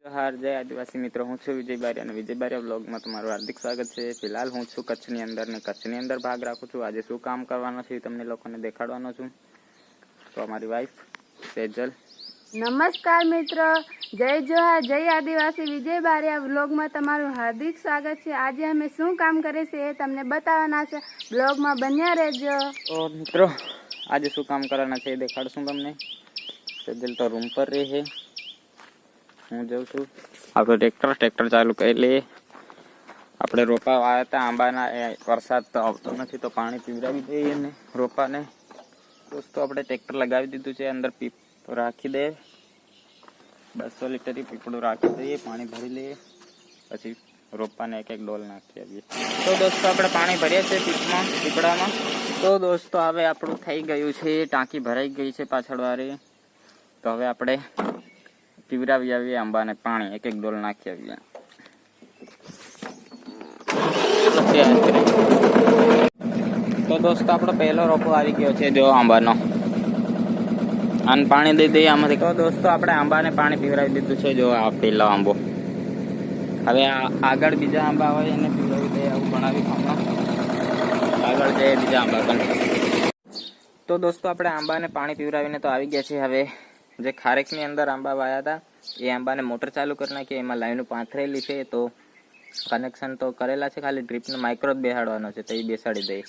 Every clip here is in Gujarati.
જોહાર જય આદિવાસી મિત્રો, હું છું વિજય બારિયા અને વિજય બારિયા બ્લોગમાં તમારું હાર્દિક સ્વાગત છે। ફિલહાલ હું છું કચ્છની અંદર ને કચ્છની અંદર ભાગ રાખું છું। આજે શું કામ કરવાનો છે તમને લોકોને દેખાડવાનો છું। તો અમારી વાઈફ સેજલ। નમસ્કાર મિત્રો, જય જોહાર જય આદિવાસી વિજય બારિયા બ્લોગમાં તમારું હાર્દિક સ્વાગત છે। આજે અમે શું કામ કરીએ છીએ એ તમને બતાવવાના છે, બ્લોગમાં બન્યા રહેજો। તો મિત્રો આજે શું કામ કરવાના છે એ દેખાડશું તમને। સેજલ તો રૂમ પર રહે છે, હું જાઉં છું। આપણે ટ્રેક્ટર ચાલુ કરી લઈએ। આપણે રોપા વાવ્યા હતા આંબાના, વરસાદ તો આવતો નથી તો પાણી પીવડાવી દઈએ ને રોપાને। દોસ્તો આપણે ટ્રેક્ટર લગાવી દીધું છે, અંદર પીપ રાખી દે, 200 લીટર પીપળું રાખી દઈએ, પાણી ભરી લઈએ, પછી રોપાને એક એક ડોલ નાખી આવીએ। તો દોસ્તો આપણે પાણી ભરીએ છીએ પીપળામાં। તો દોસ્તો હવે આપણું થઈ ગયું છે, ટાંકી ભરાઈ ગઈ છે પાછળ વાળી। તો હવે આપણે પીવડાવી આવીએ આંબાને પાણી, એક એક ડોલ નાખી આવીએ। તો દોસ્તો આપણો પહેલો રોપો આવી ગયો છે, જો આંબાનો। આને પાણી દઈ દઈએ આમાંથી। તો દોસ્તો આપણે આંબાને પાણી પીવડાવી દીધું છે, જો આ પહેલો આંબો। હવે આગળ બીજા આંબા હોય એને પીવડાવી દઈએ, આવું ભણાવી હમણાં આગળ જઈએ બીજા આંબા પણ। તો દોસ્તો આપણે આંબાને પાણી પીવડાવીને તો આવી ગયા છે। હવે જે ખારેકની અંદર આંબા વાયા હતા એ આંબાને મોટર ચાલુ કરી નાખીએ, એમાં લાઈનો પાથરેલી છે તો કનેક્શન તો કરેલા છે, ખાલી ડ્રીપનો માઇક્રો જ બેસાડવાનો છે તો એ બેસાડી દઈએ।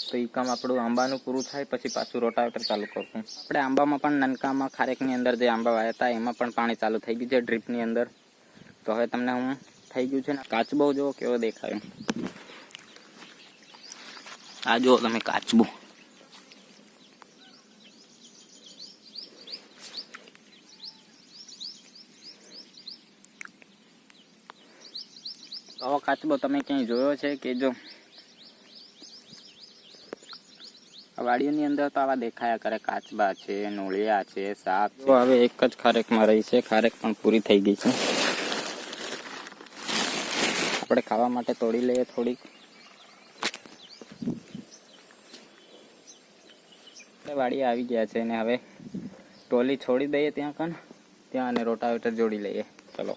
તો એ કામ આપણું આંબાનું પૂરું થાય પછી પાછું રોટાવેટર ચાલુ કરશું। આપણે આંબામાં પણ નનકામાં ખારેકની અંદર જે આંબા વાયા હતા એમાં પણ પાણી ચાલુ થઈ ગયું છે ડ્રીપની અંદર। તો હવે તમને હું થઈ ગયું છે ને, કાચબો જુઓ કેવો દેખાય, આ જુઓ તમે કાચબો। આવો કાચબો તમે ક્યાંય જોયો છે કે? જો વાડીઓની અંદર તો આવા દેખાયા કરે, કાચબા છે, નોળિયા છે, સાપ છે। હવે એક જ ખારેકમાં રહી છે, ખારેક પણ પૂરી થઈ ગઈ છે। આપણે ખાવા માટે તોડી લઈએ થોડીક। વાડી આવી ગયા છે ને હવે ટોલી છોડી દઈએ ત્યાં અને રોટાવેટર જોડી લઈએ। ચલો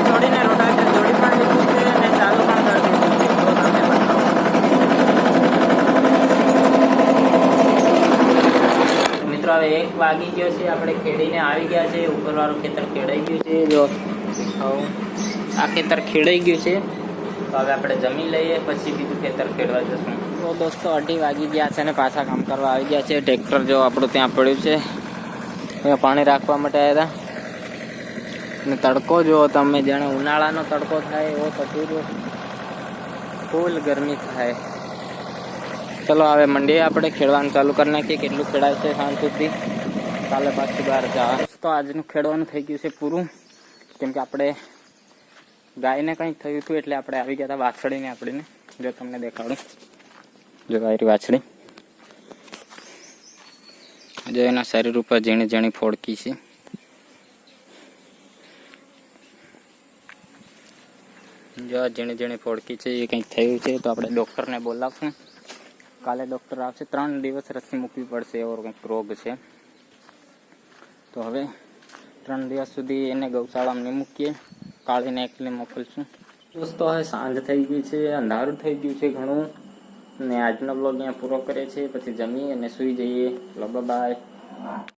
છોડીને રોટાવેટર જોડી પણ લીધું છે અને ચાલુ પણ કરી દીધું છે। મિત્રો હવે 1 વાગી ગયો છે, આપણે ખેડીને આવી ગયા છે। ઉપરવાળું ખેતર ખેડાઈ ગયું છે, જો આ ખેતર ખેડાઈ ગયું છે। તો હવે આપણે જમી લઈએ પછી બીજું ખેતર ખેડવા જશું। તો દોસ્તો 2:30 વાગી ગયા છે અને પાછા કામ કરવા આવી ગયા છે। ટ્રેક્ટર જો આપણું ત્યાં પડ્યું છે, ત્યાં પાણી રાખવા માટે આવ્યા હતા। અને તડકો જો તમે, જાણે ઉનાળાનો તડકો થાય એવો થતું, ફૂલ ગરમી થાય। ચલો હવે મંડીએ આપણે ખેડવાનું ચાલુ કરી નાખીએ, કેટલું ખેડાય છે સાંજ સુધી, કાલે પાછું બહાર જવાનું। તો આજનું ખેડવાનું થઈ ગયું છે પૂરું, કેમ કે આપણે ગાયને કંઈક થયું હતું એટલે આપણે આવી ગયા હતા વાછડીને આપણીને। જો તમને દેખાડું, જો ગાયરી વાછડી, જો એના શરીર ઉપર ઝીણી ઝીણી ફોડકી છે। જો ઝીણી ઝીણી ફોડકી છે, એ કંઈક થયું છે તો આપણે ડૉક્ટરને બોલાવશું। કાલે ડૉક્ટર આવશે, 3 દિવસ રસી મૂકવી પડશે, એવો કંઈક રોગ છે। તો હવે 3 દિવસ સુધી એને ગૌશાળામાં નહીં મૂકીએ, કાળીને એકલી મોકલશું। દોસ્તો હવે સાંજ થઈ ગઈ છે, અંધારું થઈ ગયું છે ઘણું, ને આજનો બ્લોગ અહીંયા પૂરો કરે છે, પછી જમીએ અને સૂઈ જઈએ। Bye bye.